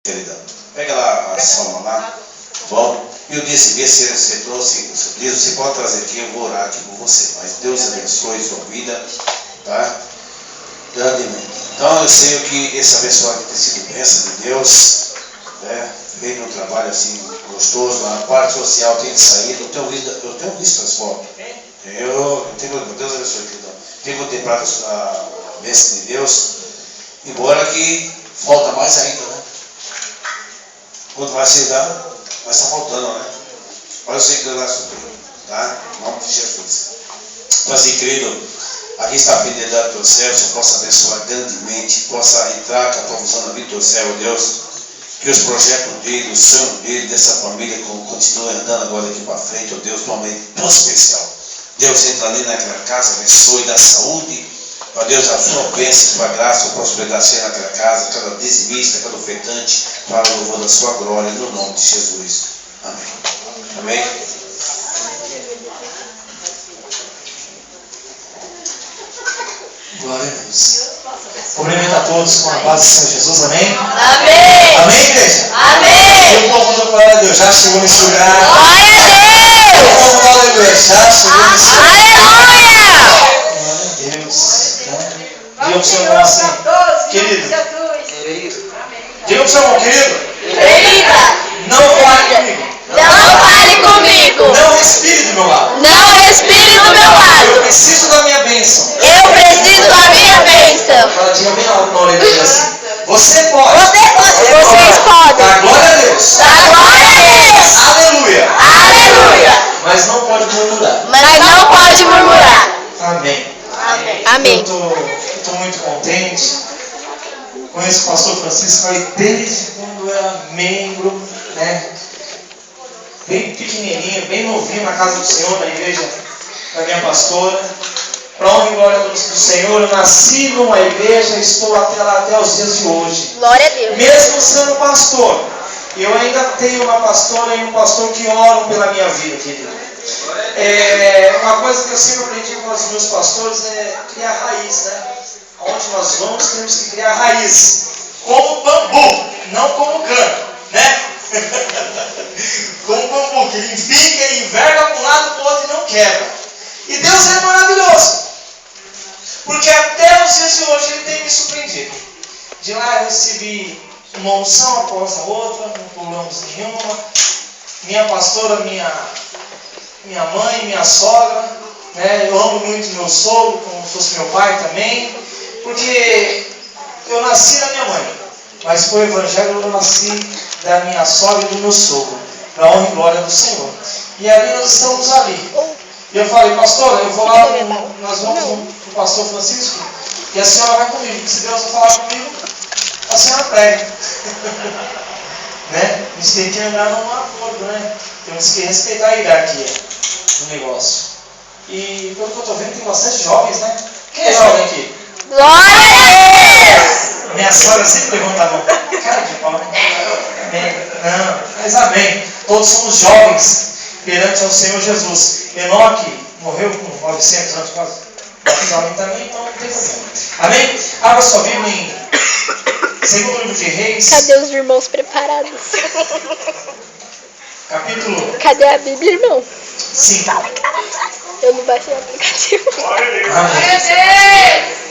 Querida, pega lá a soma lá, tá bom? E o dízimo, se você trouxe o seu dízimo, você pode trazer aqui, eu vou orar aqui por você. Mas Deus abençoe sua vida, tá? Grandemente. Então eu sei que esse abençoado tem sido bênção de Deus, né? Feito um trabalho assim gostoso, a parte social tem saído, eu tenho visto as fotos. Eu tenho, Deus abençoe, querido. Tenho contemplado a bênção de Deus, embora que falta mais ainda, né? Quanto mais você dá, vai estar faltando, né? Olha o Senhor que vai suprir, tá? Em nome de Jesus. Então assim, querido, aqui está a fidelidade do céu, você possa abençoar grandemente, possa entrar com a tua visão na vida do céu, Deus. Que os projetos dele, o sonho dele, dessa família, continuem andando agora daqui para frente, ó Deus, de uma maneira tão especial. Deus entra ali naquela casa, abençoe, dá saúde. Ó Deus, a sua bênção, a sua graça, a prosperidade seja naquela casa, cada dizimista, cada ofertante, para o louvor da sua glória, no nome de Jesus. Amém. Amém. Glória a Deus. Cumprimento a todos com a paz do Senhor Jesus. Amém? Amém. Amém, igreja? Amém. E o povo do glória a Deus já chegou nesse lugar. Glória a Deus. O povo do aleluia já chegou nesse lugar. Aleluia. Glória a Deus. Diga pro seu irmão assim, querido. Diga pro seu irmão, querido. Querida, Não fale comigo. não fale comigo. Não respire do meu lado. Não respire do meu lado. Eu preciso da minha bênção. Eu preciso da minha bênção. Fala, diga bem alto na orelha dele assim. Você pode. Vocês podem. Dá glória a Deus. Dá glória a Deus. Aleluia. Aleluia. Mas não pode murmurar. Mas não pode murmurar. Amém. Amém. Eu estou muito contente. Conheço o pastor Francisco aí desde quando eu era membro, né? Bem pequenininho, bem novinho na casa do Senhor, na igreja da minha pastora. Para honra e glória do Senhor, eu nasci numa igreja e estou até os dias de hoje. Glória a Deus. Mesmo sendo pastor, eu ainda tenho uma pastora e um pastor que oram pela minha vida, querido. Uma coisa que eu sempre aprendi com os meus pastores é criar raiz, né? Onde nós vamos, temos que criar raiz. Como bambu, não como cano, né? Como bambu, que ele fica, ele enverga para um lado para o outro e não quebra. E Deus é maravilhoso. Porque até os dias de hoje Ele tem me surpreendido. De lá eu recebi uma unção após a outra, não pulamos nenhuma. Minha pastora, minha mãe, minha sogra, né? Eu amo muito meu sogro, como se fosse meu pai também. Porque eu nasci da minha mãe, mas foi o evangelho eu nasci da minha sogra e do meu sogro, para a honra e glória do Senhor. E ali nós estamos ali. E eu falei, pastora, eu vou lá, nós vamos para o pastor Francisco, e a senhora vai comigo. Se Deus não falar comigo, a senhora prega. Né? A gente tem que andar num acordo, né? Temos que respeitar a hierarquia do negócio. E pelo que eu estou vendo, tem bastante jovens, né? Quem é jovem aqui? Glória a Deus. Minha sogra sempre levanta a mão. Cara de pau, né? Amém. Não, mas amém. Todos somos jovens perante ao Senhor Jesus. Enoque morreu com 900 anos quase. Jovem também, então não tem problema. Amém? Abra sua Bíblia em 2º livro de Reis. Cadê os irmãos preparados? Capítulo. Cadê a Bíblia, irmão? 5. Eu não baixei o aplicativo. Amém.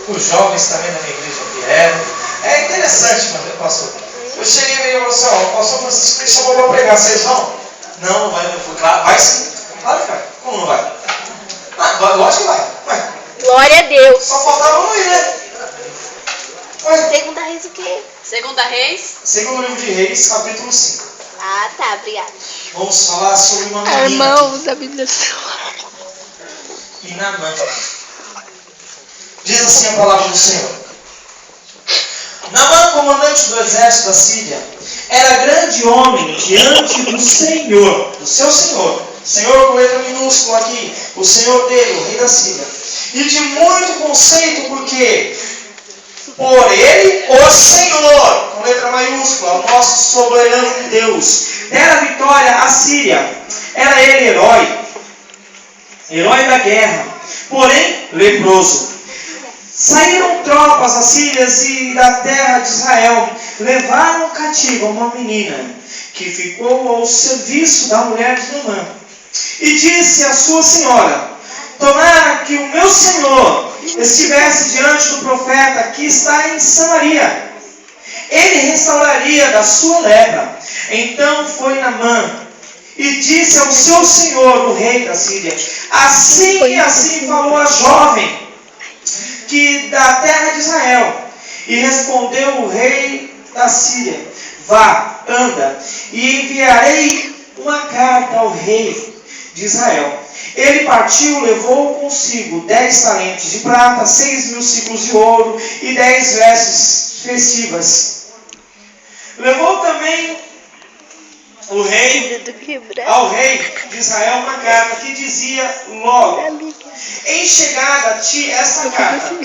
Os jovens também da minha igreja vieram. É interessante, pastor. Eu cheguei e falei assim, ó, o pastor Francisco me chamou para pregar, vocês vão? Não, não vai. Eu falei, claro, vai sim. Claro que vai. Como não vai? Lógico que vai. Ué. Glória a Deus. Só faltava não ir, né? Ué. Segunda Reis o quê? Segunda Reis. 2º livro de Reis, capítulo 5. Ah, tá, obrigada. Vamos falar sobre uma menina. Irmãos, a Bíblia do celular. Inamã. Diz assim a palavra do Senhor. Naamã, comandante do exército da Síria, era grande homem diante do Senhor, do seu Senhor. Senhor com letra minúscula aqui, o Senhor dele, o rei da Síria. E de muito conceito, porque por ele, o Senhor, com letra maiúscula, o nosso soberano Deus, dera vitória à Síria. Era ele herói da guerra, porém leproso. Saíram tropas assírias e da terra de Israel, levaram cativa uma menina, que ficou ao serviço da mulher de Naamã. E disse à sua senhora: tomara que o meu senhor estivesse diante do profeta que está em Samaria, ele restauraria da sua lepra. Então foi Naamã e disse ao seu senhor, o rei da Síria: assim falou a jovem que da terra de Israel. E respondeu o rei da Síria: vá, anda, e enviarei uma carta ao rei de Israel. Ele partiu, levou consigo 10 talentos de prata, 6.000 ciclos de ouro e 10 vestes festivas. Levou também ao rei de Israel uma carta que dizia logo: em chegada a ti esta carta,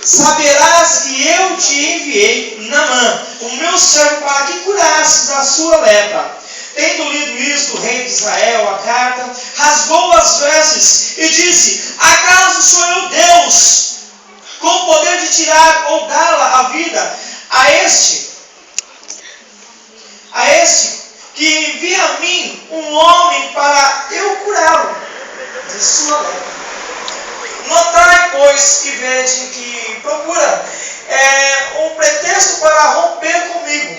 saberás que eu te enviei Naamã, o meu servo, para que curasses da sua lepra. Tendo lido isto, o rei de Israel a carta, rasgou as vestes e disse: acaso sou eu Deus, com o poder de tirar ou dar-la a vida a este que envia a mim um homem para eu curá-lo de sua lepra? Notai, pois, que vede que procura um pretexto para romper comigo.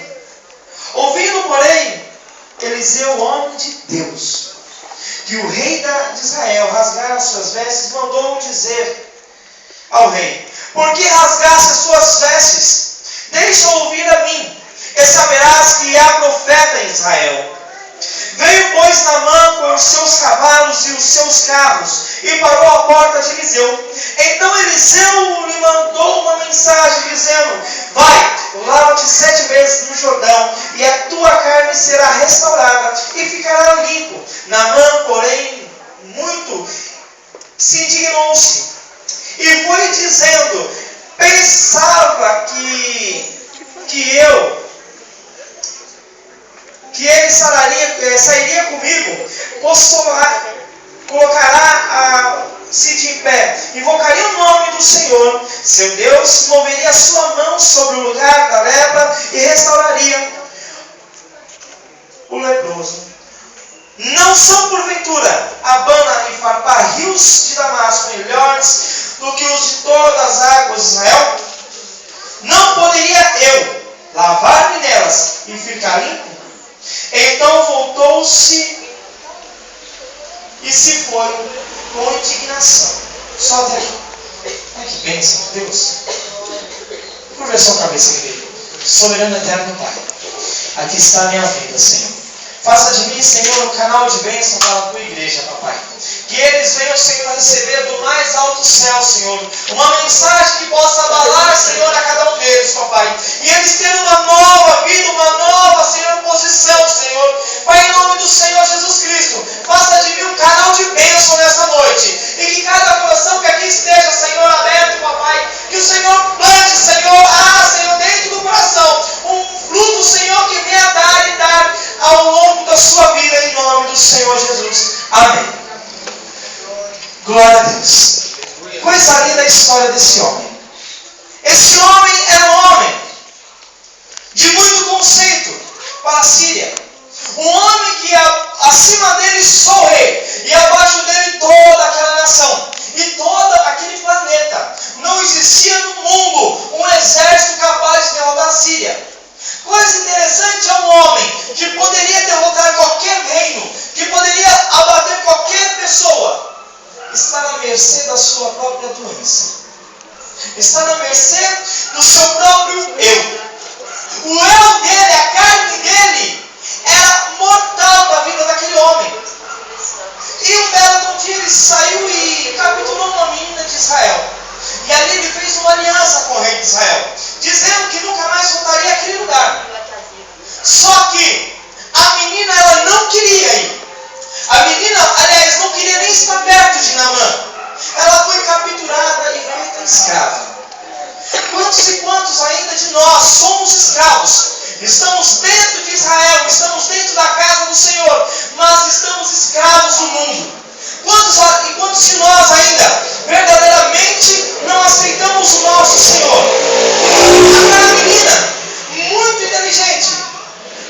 Ouvindo, porém, Eliseu, homem de Deus, que o rei de Israel rasgara as suas vestes, mandou dizer ao rei: por que rasgaste as suas vestes? Deixa ouvir a mim, e saberás que há profeta em Israel. Veio, pois, Naamã com os seus cavalos e os seus carros, e parou à porta de Eliseu. Então Eliseu lhe mandou uma mensagem, dizendo: vai, lava-te 7 vezes no Jordão, e a tua carne será restaurada, e ficará limpo. Naamã, porém, muito se indignou-se, e foi dizendo: pensava que ele sairia comigo, colocará-se de pé, invocaria o nome do Senhor, seu Deus, moveria a sua mão sobre o lugar da lepra e restauraria o leproso. Não são porventura Abana e Farpá, rios de Damasco, melhores do que os de todas as águas de Israel? Não poderia eu lavar-me nelas e ficar limpo? Então voltou-se e se foi com indignação. Só até aqui. Ai, que bênção de Deus. Curva sua cabeça, querido. Soberano eterno Pai, aqui está a minha vida, Senhor. Faça de mim, Senhor, um canal de bênção para a tua igreja, papai. Que eles venham, Senhor, receber do mais alto céu, Senhor, uma mensagem que possa abalar, Senhor, a cada um deles, papai. E eles terem uma nova vida, uma nova, Senhor, posição, Senhor. Pai, em nome do Senhor Jesus Cristo, faça de mim um canal de bênção nesta noite. E que cada coração que aqui esteja, Senhor, aberto, papai, que o Senhor plante, Senhor, Senhor, dentro do coração, um fruto, Senhor, que venha dar e dar ao longo da sua vida, em nome do Senhor Jesus. Amém. Glória a Deus. Coisa linda a história desse homem. Esse homem era um homem de muito conceito para a Síria. Um homem que acima dele só o rei, e abaixo dele toda aquela nação e todo aquele planeta. Não existia no mundo um exército capaz de derrotar a Síria. Coisa interessante, é um homem que poderia derrotar qualquer reino, que poderia abater qualquer pessoa. Está na mercê da sua própria doença. Está na mercê do seu próprio eu. O eu dele, a carne dele, era mortal na vida daquele homem. E um belo dia ele saiu e capturou uma menina de Israel. E ali ele fez uma aliança com o rei de Israel, dizendo que nunca mais voltaria àquele lugar. Só que a menina, ela não queria ir. A menina, aliás, não queria nem estar perto de Naamã. Ela foi capturada e feita escrava. Quantos e quantos ainda de nós somos escravos? Estamos dentro de Israel, estamos dentro da casa do Senhor, mas estamos escravos do mundo. Quantos de nós ainda verdadeiramente não aceitamos o nosso Senhor. Aquela menina, muito inteligente,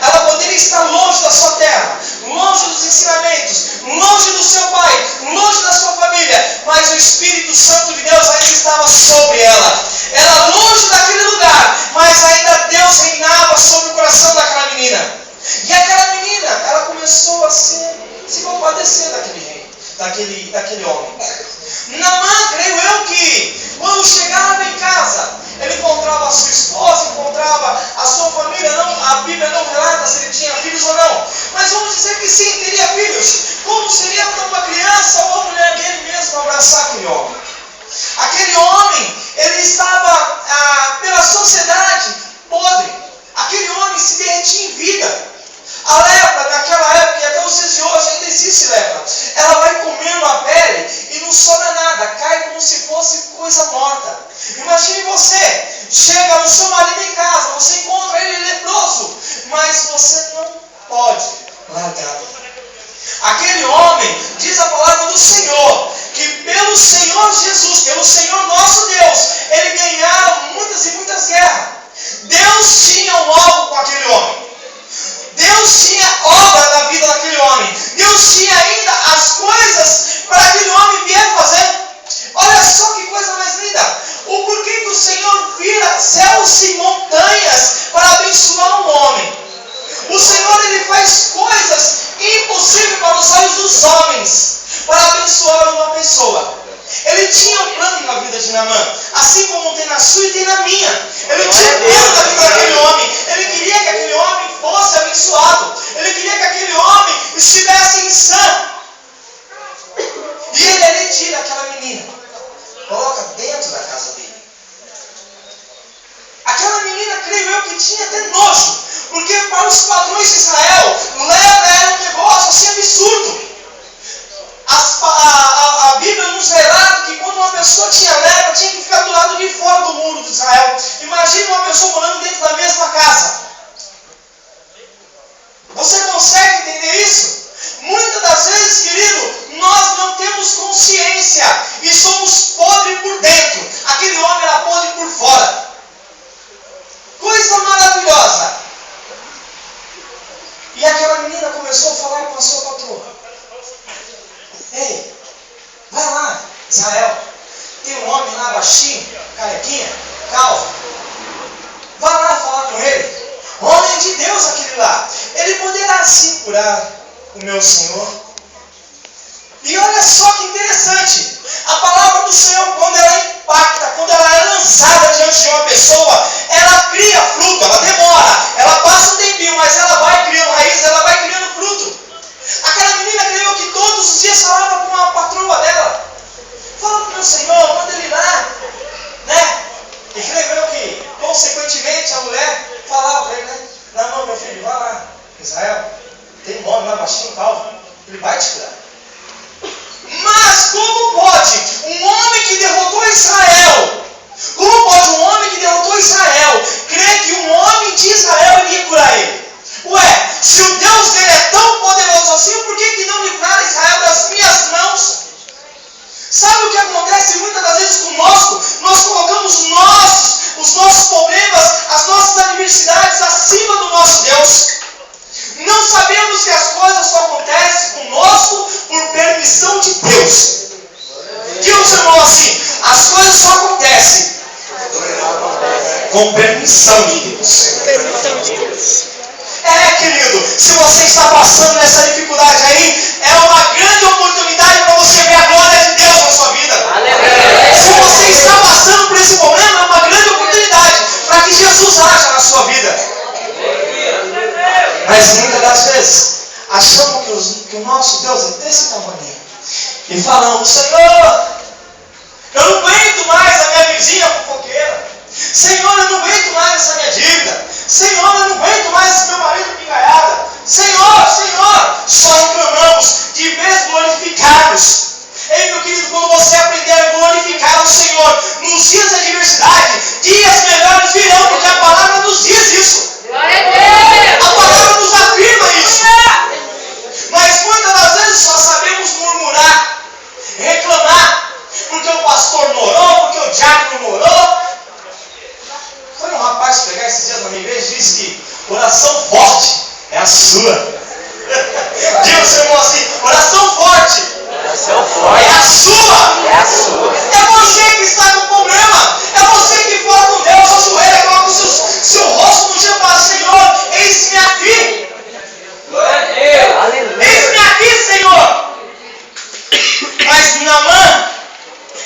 ela poderia estar longe da sua terra, longe dos ensinamentos, longe do seu pai, longe da sua família, mas o Espírito Santo de Deus ainda estava sobre ela. Ela longe daquele lugar, mas ainda Deus reinava sobre o coração daquela menina. E aquela menina, ela começou a se compadecer daquele homem. Naamã, creio eu que quando chegava em casa, ele encontrava a sua esposa, encontrava a sua família. A Bíblia não relata se ele tinha filhos ou não, mas vamos dizer que sim, teria filhos. Como seria para uma criança ou uma mulher dele mesmo abraçar aquele homem? Aquele homem, ele estava pela sociedade podre. Aquele homem se derretia em vida. A lepra, naquela época, e até os dias de hoje, ainda existe lepra. Ela vai comendo a pele e não sobra nada, cai como se fosse coisa morta. Imagine você, chega no seu marido em casa, você encontra ele leproso, mas você não pode largá-lo. Aquele homem, diz a palavra do Senhor, que pelo Senhor Jesus, pelo Senhor nosso Deus, ele ganharam muitas e muitas guerras. Deus tinha um alvo com aquele homem. Deus tinha obra na vida daquele homem. Deus tinha ainda as coisas para aquele homem vier fazer. Olha só que coisa mais linda. O porquê que o Senhor vira céus e montanhas para abençoar um homem. O Senhor, ele faz coisas impossíveis para os olhos dos homens para abençoar uma pessoa. Ele tinha um plano na vida de Naamã, assim como tem na sua e tem na minha. Ele tinha um plano na vida daquele homem. Ele queria que aquele homem fosse abençoado. Ele queria que aquele homem estivesse em sã. E ele tira aquela menina, coloca dentro da casa dele. Aquela menina, creio eu, que tinha até nojo, porque para os padrões de Israel, lepra era um negócio assim absurdo. A Bíblia nos relata que quando uma pessoa tinha lepra, tinha que ficar do lado de fora do muro de Israel. Imagine uma pessoa morando dentro da mesma casa. Você consegue entender isso? Muitas das vezes, querido, nós não temos consciência e somos podres por dentro. Aquele homem era podre por fora. Coisa maravilhosa. E aquela menina começou a falar com a sua patroa. Ei, vai lá, Israel. Tem um homem lá baixinho, carequinha, calvo. Vai lá falar com ele. Homem de Deus aquele lá. Ele poderá sim curar o meu Senhor. E olha só que interessante. A palavra do Senhor, quando ela impacta, quando ela é lançada diante de uma pessoa, ela cria fruto, ela demora. Ela passa um tempinho, mas ela vai criando raiz, ela vai criando fruto. Aquela menina creio que todos os dias falava com a patroa dela. Fala para o meu Senhor, manda ele lá. Né? E creio eu que, consequentemente, a mulher falava para ele, né? Não, meu filho, vai lá. Israel, tem um homem lá baixinho, calvo. Ele vai te curar. Mas como pode um homem que derrotou Israel, como pode um homem que derrotou Israel crer que um homem de Israel iria curar ele? Ué, se o Deus dele é tão poderoso assim, por que não livrar Israel das minhas mãos? Sabe o que acontece muitas das vezes conosco? Nós colocamos os nossos problemas, as nossas adversidades acima do nosso Deus. Não sabemos que as coisas só acontecem conosco por permissão de Deus. Deus chamou assim, as coisas só acontecem com permissão de Deus. Querido, se você está passando nessa dificuldade aí, é uma grande oportunidade para você ver a glória de Deus na sua vida. Se você está passando por esse problema, é uma grande oportunidade para que Jesus haja na sua vida. Mas muitas das vezes, achamos que o nosso Deus é desse tamanho. E falamos, Senhor, eu não aguento mais a minha vizinha fofoqueira. Senhor, eu não aguento mais essa minha dívida. Senhor, eu não aguento mais esse meu marido pingaiada. Senhor, só reclamamos de vez glorificarmos. Ei, meu querido, quando você aprender a glorificar o Senhor nos dias de adversidade, dias melhores virão, porque a palavra nos diz isso. A palavra nos afirma isso. Mas muitas das vezes só sabemos murmurar, reclamar, porque o pastor não orou, porque o diabo pregar esses dias na minha igreja, disse que oração forte é a sua. Diga o seu irmão assim, oração forte é a sua. É você que está com problema. É você que fala com Deus, ajoelha, coloca o seu rosto no chão e fala, Senhor, eis-me aqui. Eis-me aqui, Senhor. Mas Naamã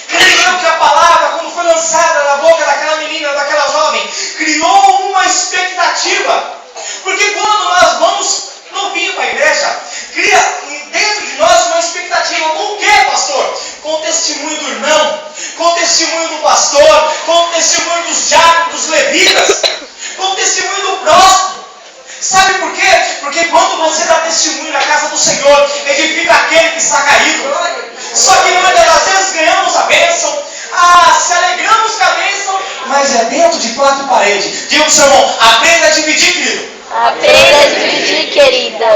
creio que a palavra, quando foi lançada na boca daquela menina, daquela jovem, criou uma expectativa. Porque quando nós vamos novinho para a igreja, cria dentro de nós uma expectativa. Com o que, pastor? Com o testemunho do irmão, com o testemunho do pastor, com o testemunho dos diáconos, dos levitas, com o testemunho do próximo. Sabe por quê? Porque quando você dá testemunho na casa do Senhor, edifica aquele que está caído. Só que muitas das vezes ganhamos a bênção, se alegramos com a bênção, mas é dentro de quatro paredes. Diga pro seu irmão, aprenda a dividir, querido. Aprenda a dividir, querida.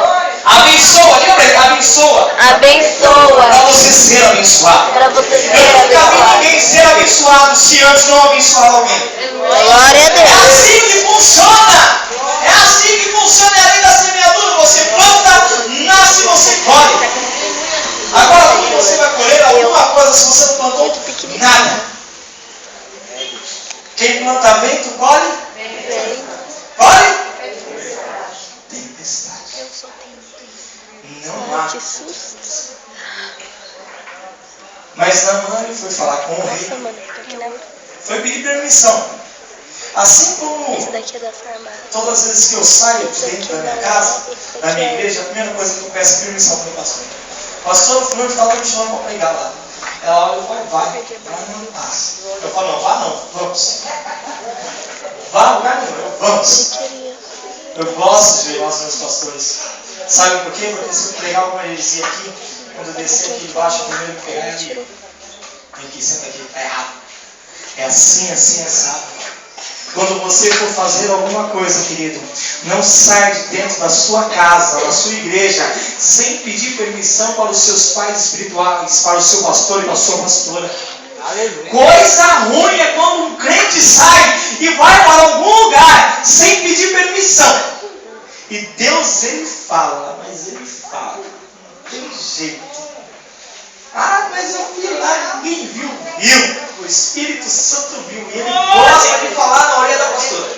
Abençoa, diga pra ele, abençoa. Abençoa. Para você ser abençoado. Para você Eu ser nunca vi abençoado. ninguém ser abençoado se antes não abençoar alguém. Glória a É Deus. assim que funciona. É assim que funciona. É a lei da semeadura. Você planta, nasce, você colhe. Agora, como você vai colher alguma coisa se você não plantou nada? Quem planta vento, colhe? Colhe? Tempestade. Não há. Que susto. Mas Naamã foi falar com o rei. Nossa, mano, isso daqui não. Foi pedir permissão. Assim como Isso daqui é da farmácia. todas as vezes que eu saio de dentro da minha casa, da minha igreja, a primeira coisa que eu peço é permissão para o pastor. Pastor, o fulano estava me chamando para pregar lá. Ela olha e fala, vai não passa. Eu falo, não, vá não, vamos. Vá no lugar nenhum, vamos. Eu gosto de levar os meus pastores. Sabe por quê? Porque se eu pregar alguma heresia aqui, quando eu descer aqui embaixo, primeiro que pegar ele. Vem aqui, senta aqui, tá errado. É assim, assado. Quando você for fazer alguma coisa, querido, não sai de dentro da sua casa, da sua igreja, sem pedir permissão para os seus pais espirituais, para o seu pastor e para a sua pastora. Aleluia. Coisa ruim é quando um crente sai e vai para algum lugar sem pedir permissão. E Deus, Ele fala, mas Ele fala. Não tem jeito. Ah, mas eu fui lá, ninguém viu. Viu. O Espírito Santo viu. E Ele gosta de falar na orelha da pastora.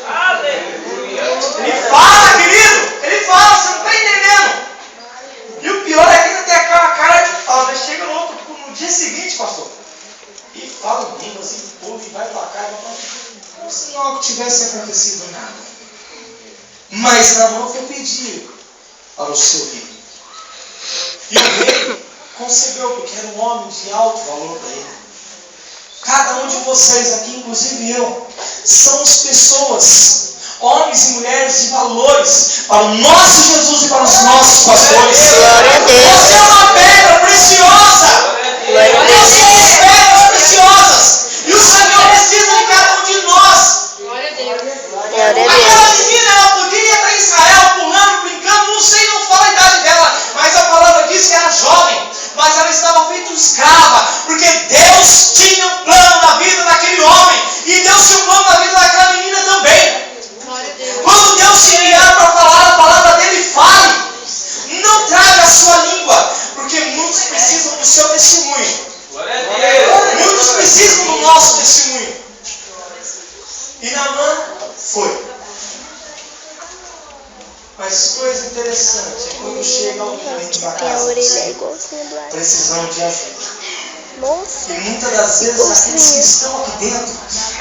Ele fala, querido. Ele fala, você não está entendendo. E o pior é que ainda tem aquela cara de fala. Mas chega no dia seguinte, pastor. E fala em línguas, em povo, e vai para cá. Como se não tivesse acontecido nada. Mas Naamã foi pedir para o seu rei. E o rei concebeu, porque era um homem de alto valor para ele. Cada um de vocês aqui, inclusive eu, somos pessoas, homens e mulheres de valores para o nosso Jesus e para os nossos pastores. Glória a Deus. Você é uma pedra preciosa. Glória a Deus. Nós somos pedras preciosas. E o Senhor precisa de cada um de nós. Glória a Deus. Aquela menina, ela podia estar em Israel pulando, brincando, não sei, não fala a idade dela, mas a palavra diz que era jovem, mas ela estava feita escrava, porque Deus tinha um plano na vida daquele homem, e Deus tinha um plano na vida daquela menina também. Quando Deus te enviar para falar a palavra dele, fale. Não traga a sua língua, porque muitos precisam do seu testemunho. Muitos precisam do nosso testemunho. E Naamã foi. Mas coisa interessante é quando chega alguém da casa do Senhor, precisando de ajuda. Nossa. E muitas das vezes aqueles que estão aqui dentro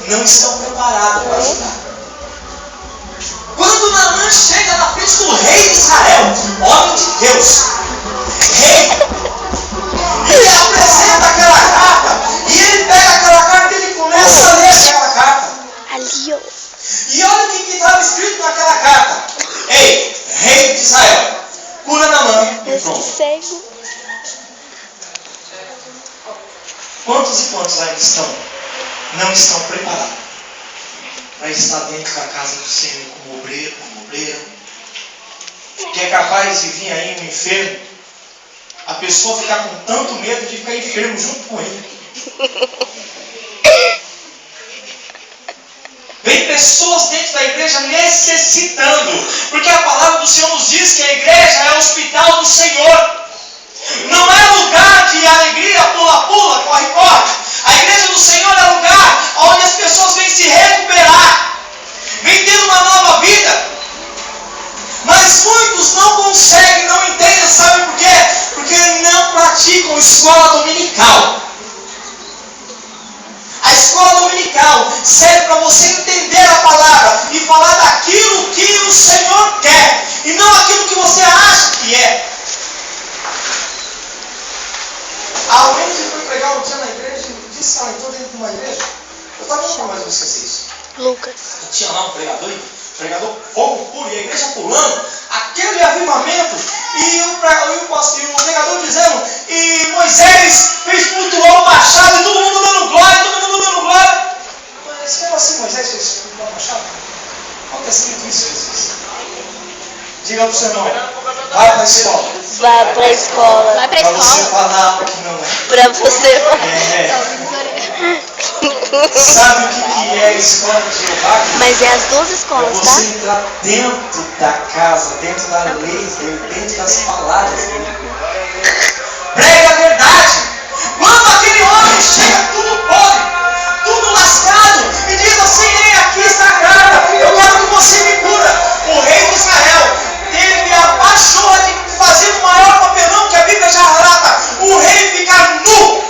não estão preparados para ajudar. Quando Naamã chega na frente do rei de Israel, homem de Deus, rei, e ele apresenta aquela carta, e ele pega aquela carta e ele começa a ler aquela carta. Ali, ó. E olha o que estava escrito naquela carta. Ei, rei de Israel, cura Naamã e pronto. Cego. Quantos e quantos ainda não estão preparados para estar dentro da casa do Senhor como obreiro, como obreira? Que é capaz de vir aí um enfermo, a pessoa ficar com tanto medo de ficar enfermo junto com ele. Vem pessoas pessoas dentro da igreja necessitando. Porque a palavra do Senhor nos diz que a igreja é o hospital do Senhor. Não é lugar de alegria, pula-pula, corre-corre. A igreja do Senhor é lugar onde as pessoas vêm se recuperar, vêm ter uma nova vida. Mas muitos não conseguem, não entendem, sabe por quê? Porque não praticam escola dominical. A escola dominical serve para você entender a palavra e falar daquilo que o Senhor quer e não aquilo que você acha que é. Alguém que foi pregar um dia na igreja e disse: entrou dentro de uma igreja. Eu também nunca mais vou esquecer isso. Lucas. E tinha lá um pregador fogo puro, e a igreja pulando, aquele avivamento, e o pregador dizendo, e Moisés fez flutuar o machado, e todo mundo dando glória, Mas como assim Moisés fez flutuar o machado? Qual que é escrito isso, Jesus? Diga para o seu irmão, vai para a escola. Vai pra escola. Vai pra Para você escola. falar o que não é. Pra você. Sabe o que é a escola de Jeová? Mas é as duas É escolas, você tá? entrar dentro da casa, dentro da lei dele, dentro das palavras dele. Prega a verdade. Quando aquele homem chega tudo podre, tudo lascado, e diz assim: ei, aqui está a carta, eu quero que você me cura. O rei de Israel teve a pachorra de fazer o maior papelão que a Bíblia já relata. O rei ficar nu,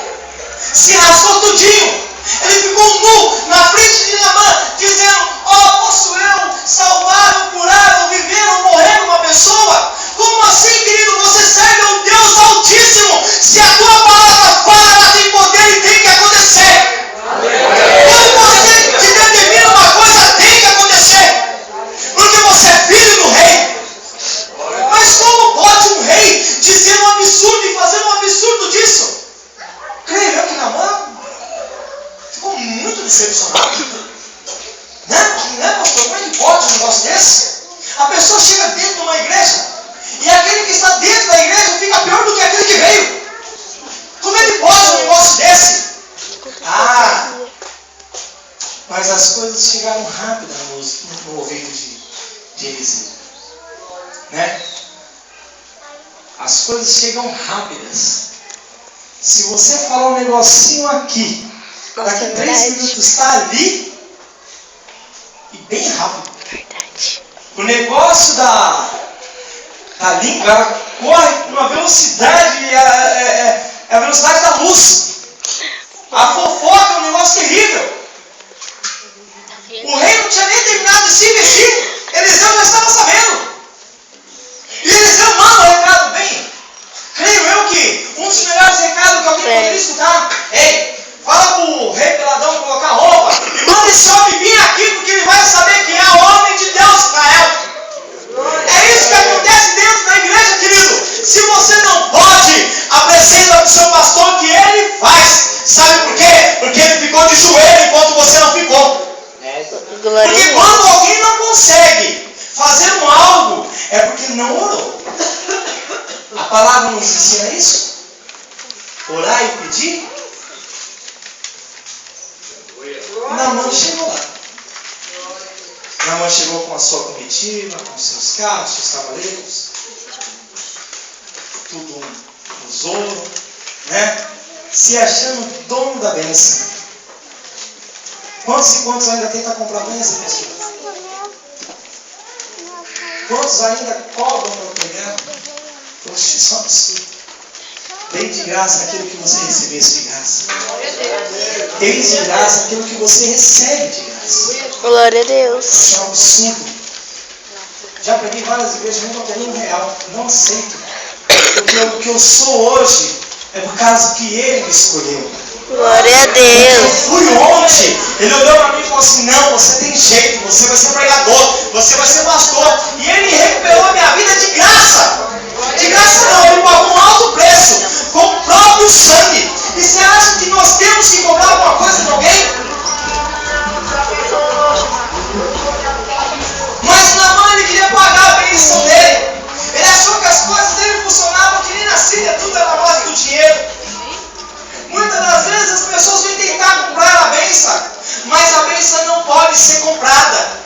se rasgou tudinho. Ele ficou nu na frente de Naamã, dizendo: posso eu salvar, ou curar, ou viver, ou morrer uma pessoa? Como assim, querido? Você serve ao Deus Altíssimo. Se a tua palavra fala, ela tem poder e tem que acontecer. Quando você te determina uma coisa, tem que acontecer. Porque você é filho do rei. Mas como pode um rei dizer um absurdo e fazer um absurdo disso? Creio eu que Naamã ficou muito decepcionado. Né, pastor? Como é que pode um negócio desse? A pessoa chega dentro de uma igreja e aquele que está dentro da igreja fica pior do que aquele que veio. Como é que pode um negócio desse? Mas as coisas chegaram rápido no ouvido de Eliseu. Né? As coisas chegam rápidas. Se você falar um negocinho aqui, Nossa, daqui é 3 verdade. minutos está ali, e bem rápido. Verdade. O negócio da língua, ela corre com uma velocidade, é a velocidade da luz. A fofoca é um negócio terrível. O rei não tinha nem terminado de se vestir, Eliseu já estava sabendo. E Eliseu manda o recado bem. Creio eu que um dos melhores recados que alguém poderia escutar: ei, fala para o rei peladão colocar roupa e manda esse homem vir aqui, porque ele vai saber que é o homem de Deus, Israel. É isso que acontece dentro da igreja, querido. Se você não pode, apresenta para o seu pastor que ele faz. Sabe por quê? Porque ele ficou de joelho enquanto você não ficou. Glória a Porque Deus. quando alguém não consegue fazer algo, é porque não orou. A palavra nos ensina isso. Orar e pedir. Naamã chegou lá. Naamã chegou com a sua comitiva, com seus carros, seus cavaleiros, tudo nos ouro, né? Se achando dono da bênção. Quantos e quantos ainda tentam comprar bênção, pastor? Quantos ainda cobram para pegar? Poxa, isso é um absurdo. Dei de graça aquilo que você recebesse de graça. Dei de graça aquilo que você recebe de graça. Glória a Deus. Isso é um absurdo. Já preguei várias igrejas, nunca peguei R$1. Não aceito. Porque o que eu sou hoje é por causa que Ele me escolheu. Glória a Eu Deus. fui ontem, Ele olhou para mim e falou assim: não, você tem jeito, você vai ser pregador, você vai ser pastor. E Ele recuperou a minha vida de graça. De graça não, Ele pagou um alto preço, com o próprio sangue. E você acha que nós temos que cobrar alguma coisa de alguém? Mas Naamã, ele queria pagar a bênção dele. Ele achou que as coisas dele funcionavam, que nem na Síria tudo era mais que o dinheiro. Muitas das vezes as pessoas vêm tentar comprar a bênção, mas a bênção não pode ser comprada.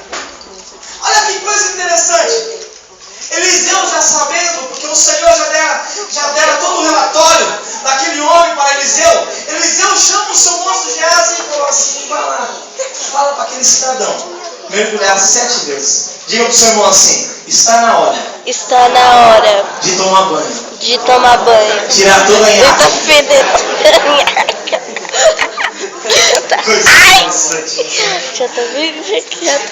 aquele cidadão mergulhar 7 vezes. Diga para o seu irmão assim: está na hora. Está na hora De tomar banho. de tomar banho. Tirar toda a Eu tô nhaca. fedendo. Ai! Bastante. Já tá vendo? Já tá.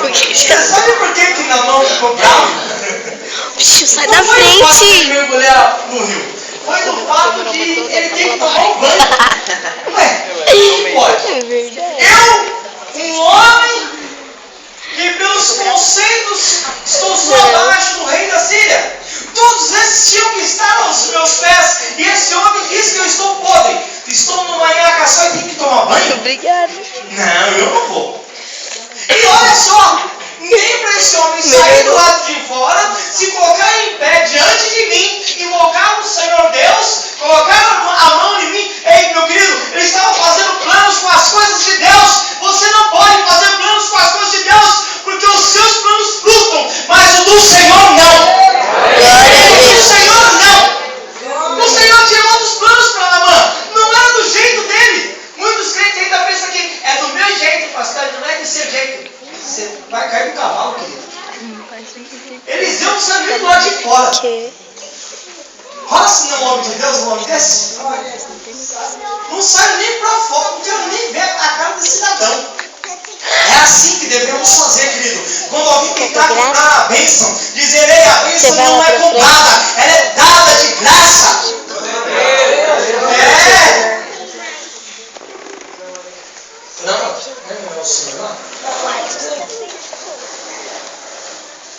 Porque já... Sabe por que na mão ficou bravo? Bicho, sai Não da foi o fato de frente. mergulhar no rio. Foi do fato de ele ter que tomar um banho. Ué, não pode. É verdade. Eu, um homem que pelos conceitos estou só abaixo do rei da Síria. Todos esses tinham que estar aos meus pés. E esse homem diz que eu estou podre. Estou numa nhaca só e tenho que tomar banho. Obrigada. Não, eu não vou. E olha só, nem para esse homem sair do lado de fora, se colocar em pé diante de mim, invocar o Senhor Deus, colocar a mão em mim. Ei, meu querido, eles estavam fazendo planos com as coisas de Deus. Você não pode fazer planos com as coisas de Deus, porque os seus planos frustram, mas o do Senhor não. O Senhor não. O Senhor tinha outros planos para Naamã. Não era do jeito dele. Muitos crentes ainda pensam que é do meu jeito, pastor, não é do seu jeito. Você vai cair do cavalo, querido. Eliseu precisa vir do lado de fora. Rola se não é um homem de Deus, um homem desse. Não sai nem para fora, não quero nem ver a cara desse cidadão. É assim que devemos fazer, querido. Quando alguém tentar comprar a bênção, dizer: ei, a bênção não é comprada, ela é dada de graça. É. Não é o Senhor lá?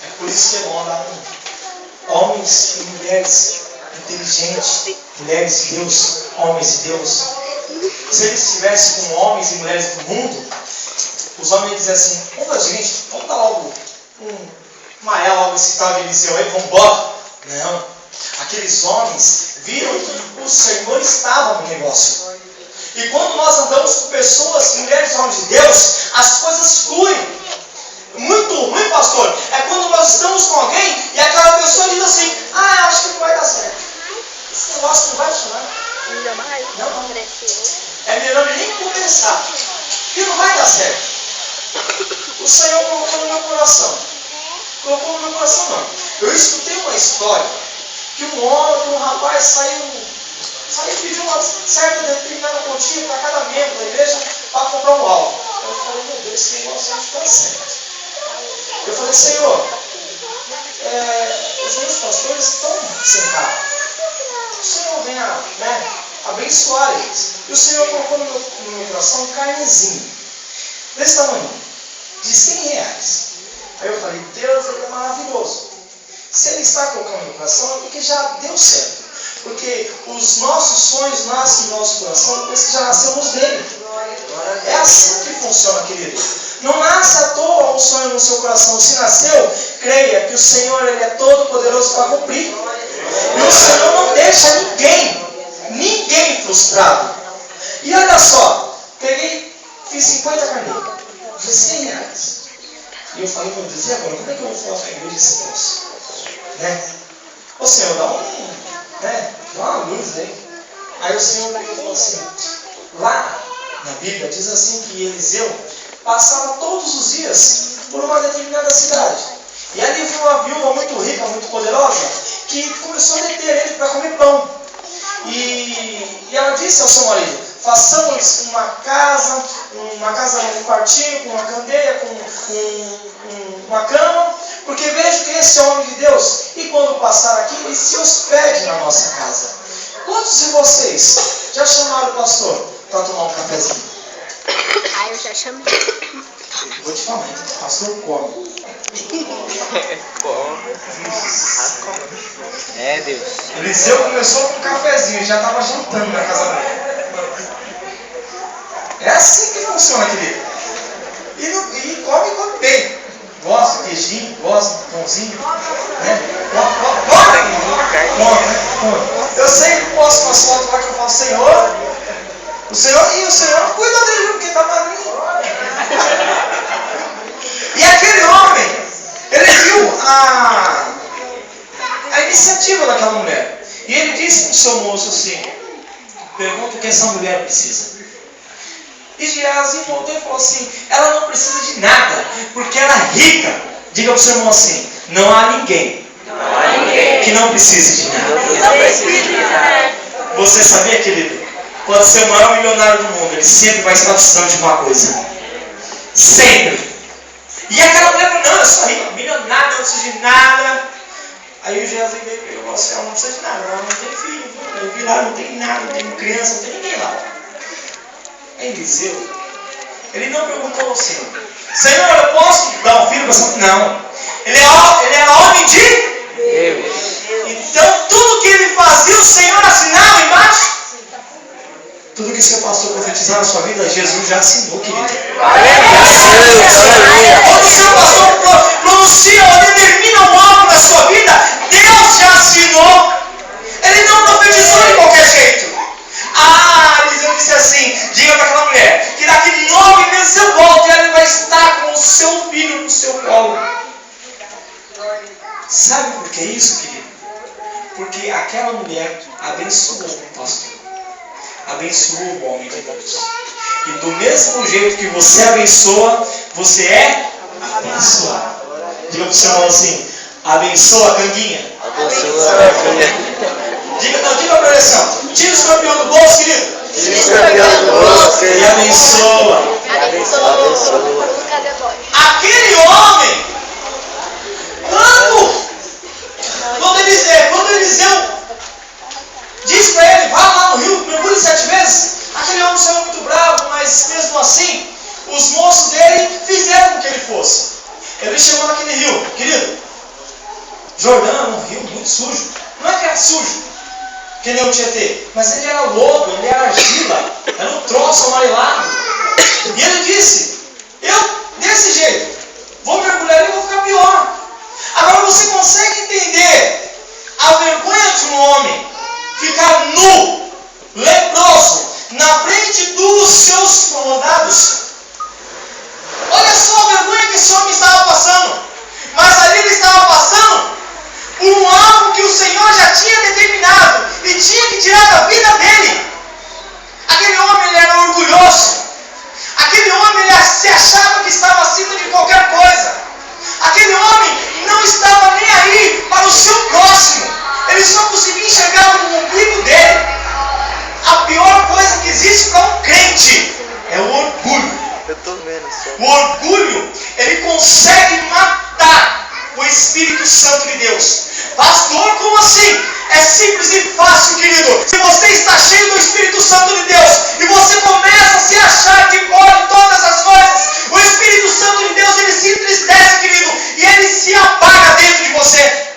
É por isso que é bom andar com homens e mulheres inteligentes, mulheres de Deus, homens de Deus. Se eles estivessem com homens e mulheres do mundo, os homens diziam assim: ô gente, vamos dar logo uma ela logo esse tal de Eliseu aí, vamos embora. Não, aqueles homens viram que o Senhor estava no negócio. E quando nós andamos com pessoas, mulheres e homens de Deus, as coisas fluem. Muito ruim, pastor, é quando nós estamos com alguém e aquela pessoa diz assim: ah, acho que não vai dar certo. Esse negócio não vai funcionar. Não. É melhor nem começar, porque não vai dar certo. O Senhor colocou no meu coração. Colocou no meu coração, não. Eu escutei uma história que um rapaz saiu e pediu uma certa determinada quantia para cada membro da igreja para comprar um álbum. Eu falei: meu Deus, esse negócio não está certo. Eu falei: Senhor, os meus pastores estão sem carro. O Senhor venha, abençoar eles. E o Senhor colocou no meu coração um carnezinho desse tamanho, de R$100. Aí eu falei: Deus, ele é maravilhoso. Se ele está colocando no meu coração, é porque já deu certo. Porque os nossos sonhos nascem no nosso coração depois que já nascemos dele. É assim que funciona, querido. Não nasce à toa um sonho no seu coração. Se nasceu, creia que o Senhor, ele é todo poderoso para cumprir. E o Senhor não deixa ninguém frustrado. E olha só, fiz 50 carneiros de R$100. E eu falei: meu Deus, e agora? Como é que eu vou falar para a igreja esse troço? Ô Senhor, dá uma luz aí. Aí o Senhor falou assim: lá na Bíblia diz assim que Eliseu passava todos os dias por uma determinada cidade. E ali viu uma viúva muito rica, muito poderosa, que começou a deter ele para comer pão. E ela disse ao seu marido: façamos uma casa, um quartinho, com uma candeia, com uma cama, porque vejo que esse é homem de Deus, e quando passar aqui, ele se hospede na nossa casa. Quantos de vocês já chamaram o pastor para tomar um cafezinho? Eu já chamei. Vou te falar, o pastor come. É, Deus. Eliseu começou com um cafezinho, já estava jantando na casa dele. É assim que funciona, querido. E come bem. Gosta de queijinho, gosta de pãozinho. Come. Eu sempre posto umas fotos lá que eu falo: Senhor, o Senhor cuida dele, porque está magrinho. E aquele homem, ele viu a iniciativa daquela mulher. E ele disse para o seu moço assim: pergunta o que essa mulher precisa. E Geazi voltou e falou assim, ela não precisa de nada, porque ela é rica. Diga para o seu irmão assim, não há ninguém que não precise de nada. Você sabia, querido? Pode ser o maior milionário do mundo, ele sempre vai estar precisando de uma coisa. Sempre. E aquela mulher falou, não, eu sou rica, milionário, não preciso de nada. Aí o Geazi veio e falou assim, ela não precisa de nada, ela não tem filho, eu vi lá, não tem nada, não tem criança, não tem ninguém lá. Eliseu, ele não perguntou ao Senhor, Senhor, eu posso dar um filho para essa mulher? Não. Ele era homem de Deus. Então tudo que ele fazia, o Senhor assinava embaixo. Tudo que o seu pastor profetizar na sua vida, Jesus já assinou, querido. Quando o seu pastor pronuncia ou determina um algo na sua vida, Deus já assinou. Ele não profetizou de qualquer jeito. Eliseu disse assim, diga para aquela mulher, que daqui 9 meses eu volto e ela vai estar com o seu filho no seu colo. Sabe por que isso, querido? Porque aquela mulher abençoou o pastor. Abençoou o homem de Deus. E do mesmo jeito que você abençoa, você é abençoado. Diga para o seu irmão assim, abençoa a canguinha. Abençoa a canguinha. Diga para ele assim, tira o escorpião do bolso, querido. Tira o escorpião do bolso, querido. E abençoa. Abençoa. Aquele homem, quando Eliseu diz para ele, vá lá no rio, mergulhe 7 vezes, aquele homem saiu muito bravo, mas mesmo assim, os moços dele fizeram com que ele fosse. Ele chegou naquele rio, querido, Jordão é um rio muito sujo. Não é que era sujo, que nem o Tietê, mas ele era lodo, ele era argila, era um troço amarelado. E ele disse, eu, desse jeito, vou mergulhar e vou ficar pior. Agora você consegue entender a vergonha de um homem ficar nu, leproso, na frente dos seus soldados? Olha só a vergonha que esse homem estava passando. Mas ali ele estava passando por um algo que o Senhor já tinha determinado e tinha que tirar da vida dele. Aquele homem, ele era orgulhoso. Aquele homem, ele se achava que estava acima de qualquer coisa. Aquele homem não estava nem aí para o seu próximo. Ele só conseguia enxergar o umbigo dele. A pior coisa que existe para um crente é o orgulho. O orgulho, ele consegue matar o Espírito Santo de Deus. Pastor, como assim? É simples e fácil, querido. Se você está cheio do Espírito Santo de Deus e você começa a se achar que pode todas as coisas, o Espírito Santo de Deus, ele se entristece, querido, e ele se apaga dentro de você.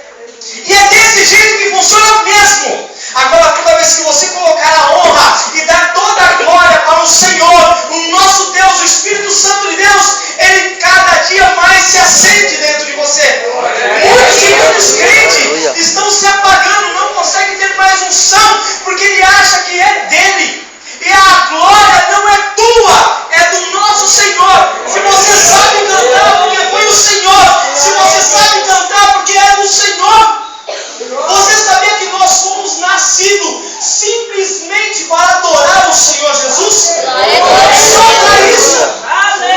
E é desse jeito que funciona mesmo. Agora, toda vez que você colocar a honra e dar toda a glória para o Senhor, o nosso Deus, o Espírito Santo de Deus, ele cada dia mais se acende dentro de você. Muitos e muitos crentes estão se apagando, não conseguem ter mais unção, porque ele acha que é dele. E a glória não é tua, é do nosso Senhor. Se você sabe cantar, porque foi o Senhor. Se você sabe cantar, porque é do Senhor. Você sabia que nós somos nascidos simplesmente para adorar o Senhor Jesus? Só para isso.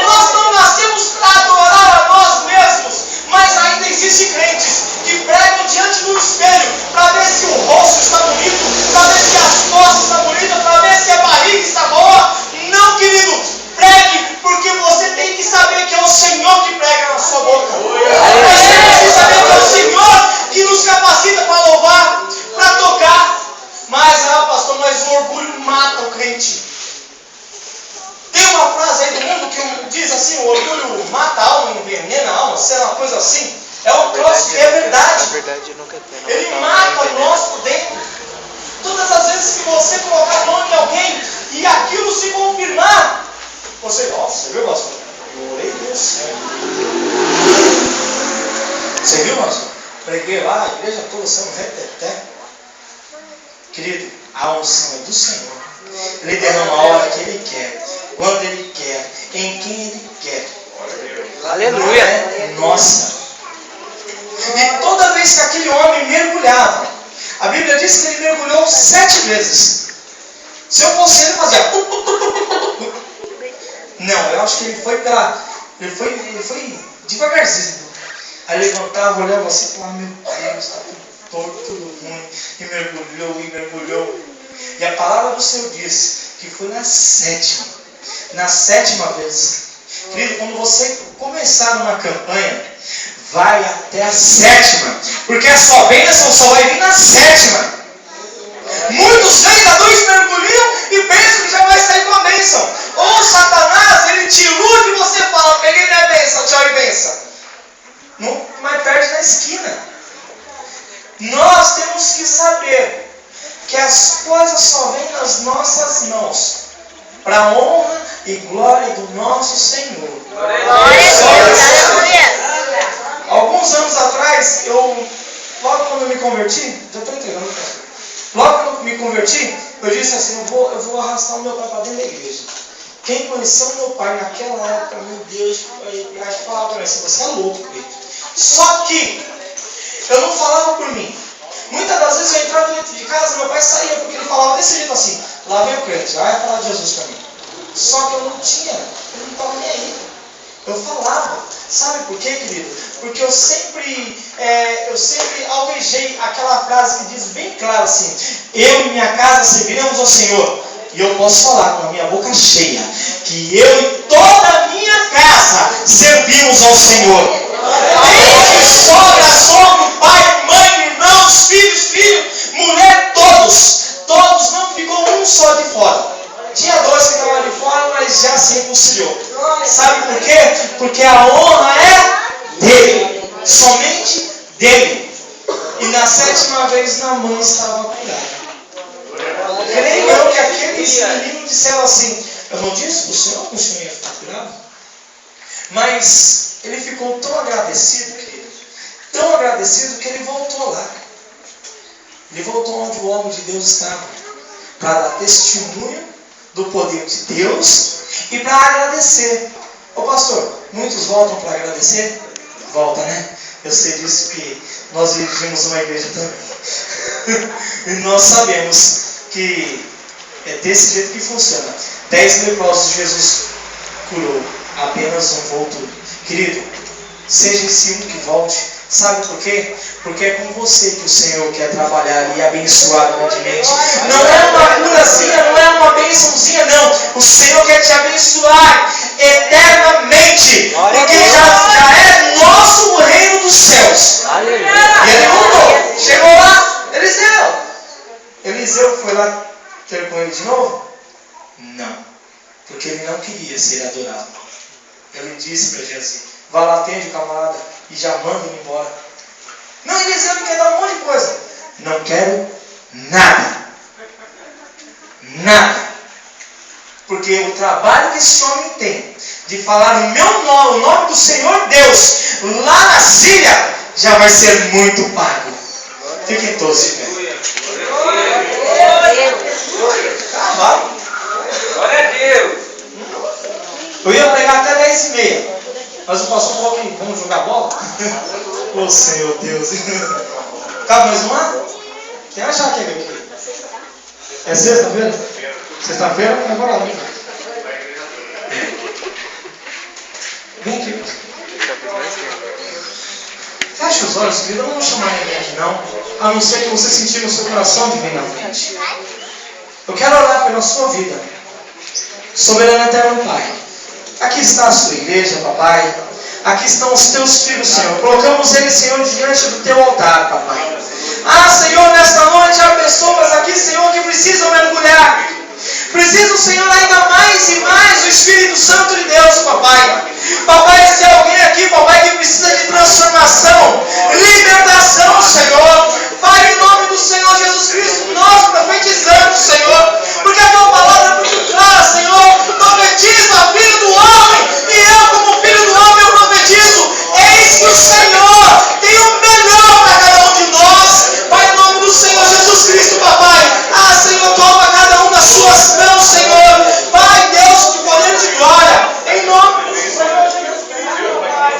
Nós não nascemos para adorar a nós mesmos, mas ainda existem crentes que pregam diante do espelho para ver se o rosto está bonito, para ver se as costas estão bonitas, para ver se a barriga está boa. Não, querido, pregue, porque você tem que saber que é o Senhor que prega na sua boca. Você tem que saber que é o Senhor que nos capacita para louvar, para tocar. Mas o orgulho mata o crente. Tem uma frase aí do mundo que diz assim, o orgulho mata a alma, envenena a alma, sei lá, uma coisa assim. É um troço que é verdade. Ele mata nós por dentro. Todas as vezes que você colocar a mão em alguém e aquilo se confirmar, você, nossa, viu, pastor? Eu orei Deus certo. Você viu, pastor? Preguei lá, a igreja toda sendo reteté. Querido, a unção é do Senhor. Ele derrama a hora que Ele quer, quando Ele quer, em quem Ele quer. Aleluia. É nossa. E toda vez que aquele homem mergulhava, a Bíblia diz que ele mergulhou 7 vezes. Se eu fosse ele, fazia. Não, eu acho que ele foi devagarzinho. Aí levantava, olhava assim e falava, meu Deus, está tudo torto, tudo ruim. E mergulhou. E a palavra do Senhor diz que foi na sétima vez. Querido, quando você começar numa campanha, vai até a 7ª. Porque a sua bênção só vai vir na 7ª. Muitos vêm, dá 2 mergulhos e pensam que já vai sair com a bênção. Ou Satanás, ele te ilude e você fala, peguei minha bênção, tchau e bênção. Não, mas perde na esquina. Nós temos que saber que as coisas só vêm nas nossas mãos, para a honra e glória do nosso Senhor. Alguns anos atrás, logo quando eu me converti, já estou entregando, logo quando eu me converti, eu disse assim, eu vou arrastar o meu pai para dentro da igreja. Quem conheceu o meu pai naquela época, meu Deus, acho que falava para mim assim, você é louco, Pedro. Só que eu não falava por mim. Muitas das vezes eu entrava dentro de casa, meu pai saía, porque ele falava desse jeito assim, lá vem o crente, vai falar de Jesus para mim. Só que eu não estava nem aí. Eu falava. Sabe por quê, querido? Porque eu sempre alvejei aquela frase que diz bem claro assim, eu e minha casa serviremos ao Senhor. E eu posso falar com a minha boca cheia, que eu e toda a minha casa servimos ao Senhor. Desde sogra, sogro, pai, mãe, irmãos, filhos, mulher, todos, não ficou um só de fora. Tinha 2 que estavam de fora, mas já se reconciliou. Sabe por quê? Porque a honra é dele, somente dele. E na 7ª vez Naamã estava curado. Creio eu que aqueles meninos disseram assim, eu não disse para o senhor que o senhor ia ficar curado? Mas ele ficou tão agradecido, querido, tão agradecido que ele voltou lá. Ele voltou onde o homem de Deus estava, para dar testemunho do poder de Deus e para agradecer. Ô pastor, muitos voltam para agradecer? Volta, né? Eu sei disso que nós dirigimos uma igreja também. E nós sabemos que é desse jeito que funciona. 10 leprosos Jesus curou, apenas um voltou. Querido, seja esse um que volte. Sabe por quê? Porque é com você que o Senhor quer trabalhar e abençoar grandemente. Não é uma curazinha, não é uma bençãozinha, não. O Senhor quer te abençoar eternamente. Porque já é nosso o reino dos céus. E ele voltou. Chegou lá, Eliseu foi lá ter com ele de novo? Não. Porque ele não queria ser adorado. Ele disse para Geazi, vá lá, atende o camarada e já manda ele embora. Não, Eliseu quer dar um monte de coisa. Não quero nada. Nada. Porque o trabalho que esse homem tem de falar o meu nome, o nome do Senhor Deus, lá na Síria, já vai ser muito pago. Fiquem todos de pé. Glória a Deus. Eu ia pregar até 10h30. Mas o pastor falou que vamos jogar bola? Ô Senhor Deus. Cabe mais uma? Quem achar que é aqui? É sexta-feira? Sexta-feira? Agora vem. Vem aqui. Feche os olhos, querido. Eu não vou chamar ninguém aqui não. A não ser que você sentir no seu coração de vir na frente. Eu quero orar pela sua vida. Soberano eterno Pai. Aqui está a sua igreja, papai. Aqui estão os teus filhos, Senhor. Colocamos eles, Senhor, diante do teu altar, papai. Ah, Senhor, nesta noite há pessoas aqui, Senhor, que precisam mergulhar. Precisam, Senhor, ainda mais e mais do Espírito Santo de Deus, papai. Papai, se tem alguém aqui, papai, que precisa de transformação, libertação, Senhor. Pai, em nome do Senhor Jesus Cristo, nós profetizamos, Senhor. Porque a tua palavra é muito clara, Senhor. Profetiza a vida do homem. E eu, como filho do homem, eu profetizo. Eis que o Senhor tem o melhor para cada um de nós. Pai, em nome do Senhor Jesus Cristo, papai. Ah, Senhor, toma cada um das suas mãos, Senhor. Pai, Deus, de poder de glória. Em nome do Senhor Jesus Cristo, papai.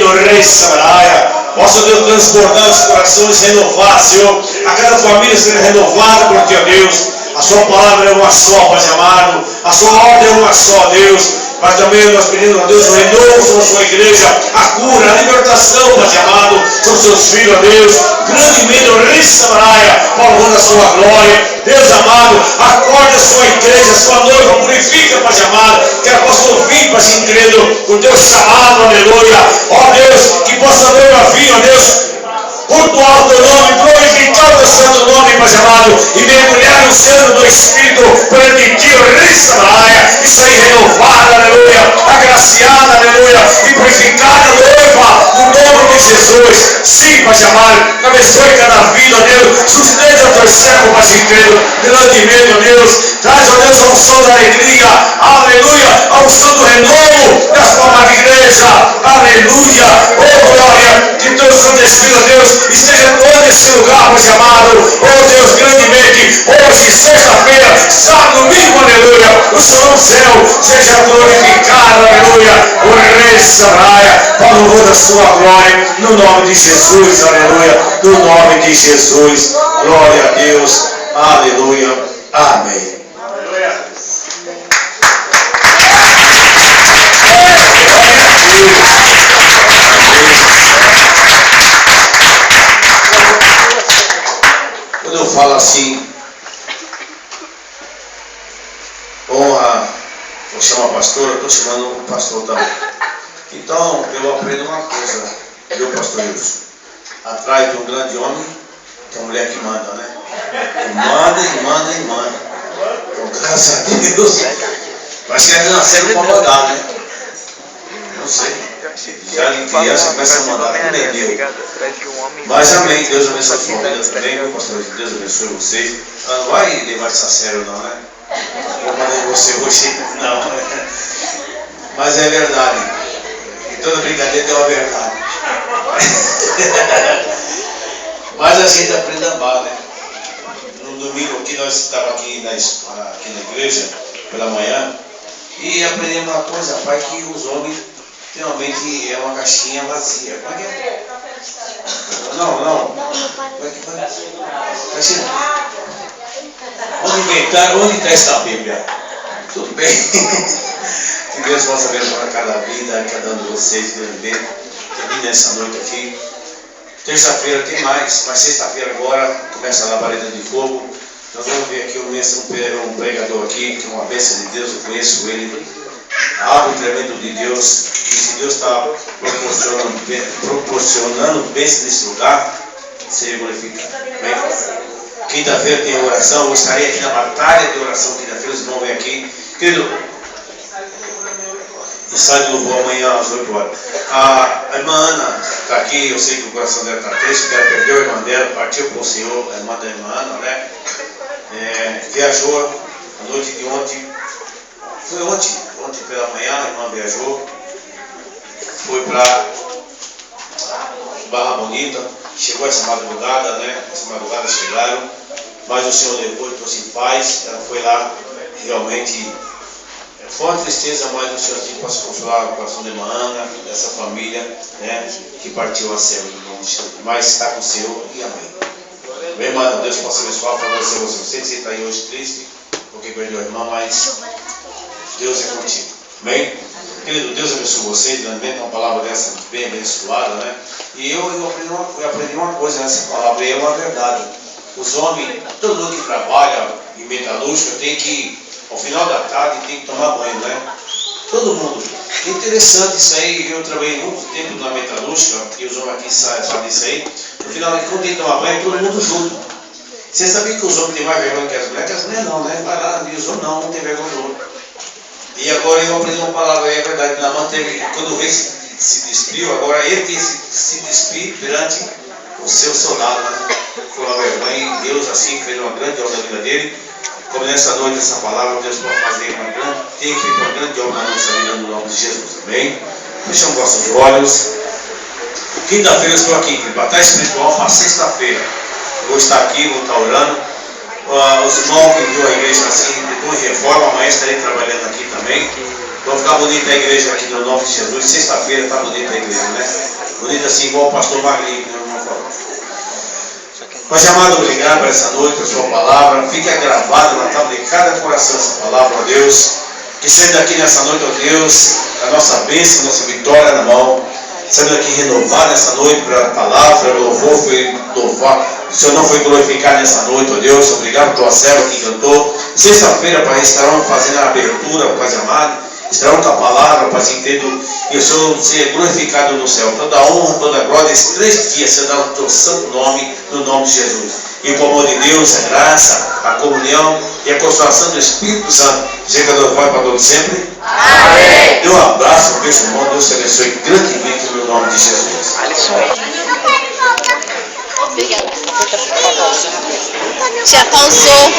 redimindo, Rei Samaraia. Possa Deus transbordar os corações, renovar, Senhor, a cada família ser renovada por Teu Deus. A Sua palavra é uma só, Pai amado. A Sua ordem é uma só, Deus. Mas também nós pedimos a Deus o renovo sobre a Sua igreja, a cura, a libertação, Pai amado, sobre os Seus filhos, ó Deus. Grandemente, o Rei Samaraia, louvando a Sua glória. Deus amado, acorde a Sua igreja, a Sua noiva, purifica, Pai amado, que ela possa ouvir, Pai incrível, o Teu chamado, aleluia. Ó Deus, que possa a noiva vir, ó Deus, cultuar o Teu nome, glorificar o Teu santo nome, Pai amado, e mergulhar no centro do Espírito perante Ti, o Rei Samaraia, e sair renovada, aleluia, agraciada, aleluia, e purificada, noiva, no nome de Jesus. Sim, Pai amado, abençoe cada vida, ó Deus, sustenta o Teu servo, Pai incrível, grandemente, ó Deus, traz, ó Deus, a unção da alegria, aleluia, a unção do renovo da Sua amada igreja, aleluia, oh glória, que Teu Santo Espírito, ó Deus, esteja todo esse lugar, Pai amado, oh Deus, grandemente, hoje, sexta-feira, sábado, domingo, aleluia, o Senhor no céu seja glorificado, aleluia, o Rei Samaraia, para o louvor da Sua glória, no nome de Jesus, aleluia, no nome de Jesus, glória a Deus, aleluia, amém. Quando eu falo assim, honra, vou chamar pastor, eu estou chamando o pastor também. Então, eu aprendo uma coisa, viu, pastor Wilson? Atrás de um grande homem, tem uma mulher que manda, né? Manda e manda e manda. Então, graças a Deus, parece que eles nasceram para mandar, né? Não sei. Já em criança começa a mandar, tudo é Deus. Mas amém, Deus abençoe a sua vida também, meu pastor, Deus abençoe vocês. Ela não vai levar isso a sério não, né? Vou mandar você hoje, não. Mas é verdade. E toda brincadeira tem uma verdade. Mas a gente aprende a amar, né? No domingo aqui, nós estávamos aqui na igreja, pela manhã, e aprendemos uma coisa, pai, que os homens realmente é uma caixinha vazia. Como é que é? Não. Como é que foi? Caixinha. Onde está essa Bíblia? Tudo bem. Que Deus possa abençoar cada vida, cada um de vocês, Deus termine essa noite aqui. Terça-feira tem mais, mas sexta-feira agora começa a labareda de fogo. Nós vamos ver aqui um pregador aqui, que é uma bênção de Deus, eu conheço ele. Algo tremendo de Deus, e se Deus está proporcionando bênção nesse lugar, seja glorificado. Quinta-feira tem oração, eu estarei aqui na batalha de oração, quinta-feira, os irmãos vêm aqui. Querido, e sai do louvor amanhã às 8 horas. A irmã Ana está aqui, eu sei que o coração dela está triste, porque ela perdeu a irmã dela, partiu com o Senhor, a irmã da irmã Ana, né? Viajou a noite de ontem, foi ontem pela manhã, a irmã viajou, foi para Barra Bonita, chegou essa madrugada, né? Essa madrugada chegaram, mas o Senhor levou e trouxe paz, ela foi lá, realmente, foi uma tristeza, mas o Senhor assim possa consolar o coração de irmã Ana, dessa família, né? Que partiu a céu, mas está com o Senhor e amém. Bem, irmã, Deus possa abençoar, favorecer você. Eu sei que você está aí hoje triste, porque perdeu a irmã, mas Deus é contigo. Amém? Querido, Deus abençoe vocês, realmente uma palavra dessa bem abençoada, né? E eu aprendi uma coisa nessa palavra, e é uma verdade. Os homens, todo mundo que trabalha em metalúrgica tem que, ao final da tarde, tem que tomar banho, né? Todo mundo. É interessante isso aí, eu trabalhei muito tempo na metalúrgica, e os homens aqui sabem isso aí. No final, quando tem que tomar banho, todo mundo junto. Você sabia que os homens têm mais vergonha que as mulheres? Que as mulheres não, né? Vai lá, e os homens não tem vergonha do outro. E agora eu aprendi uma palavra, é verdade, Naamã teve, quando o rei se despiu, agora ele tem que se despir perante o seu soldado, né? Foi uma vergonha, e Deus assim fez uma grande obra na vida dele. Como nessa noite, essa palavra, Deus pode fazer uma grande obra na nossa vida, no nome de Jesus, amém? Fechamos nossos olhos. Quinta-feira eu estou aqui, batalha espiritual, uma sexta-feira. Vou estar aqui, vou estar orando. Os irmãos que viu a igreja assim, depois de reforma, amanhã estarei trabalhando aqui também. Vai ficar bonita a igreja aqui no nome de Jesus. Sexta-feira está bonita a igreja, né? Bonito assim, igual o pastor Magrinho, né, irmão Paulo? Pai amado, obrigado por essa noite, por sua palavra. Fique gravado na tábua de cada coração essa palavra, ó Deus. Que sendo aqui nessa noite, ó Deus, a nossa bênção, a nossa vitória na mão. Sendo aqui renovado nessa noite para a palavra, o louvor foi louvado. O Senhor não foi glorificado nessa noite, ó Deus. Obrigado por tua serva que cantou. Sexta-feira, Pai, estarão fazendo a abertura, Pai amado. Estarão com a palavra, Pai, entendo. E o Senhor ser glorificado no céu. Toda a honra, toda a glória, esses 3 dias, Senhor, dá o teu santo nome, no nome de Jesus. E com o amor de Deus, a graça, a comunhão e a consolação do Espírito Santo, chega do Pai para todos sempre. Amém. Dê um abraço para esse irmão, Deus te abençoe grandemente no nome de Jesus. Obrigada. Já pausou.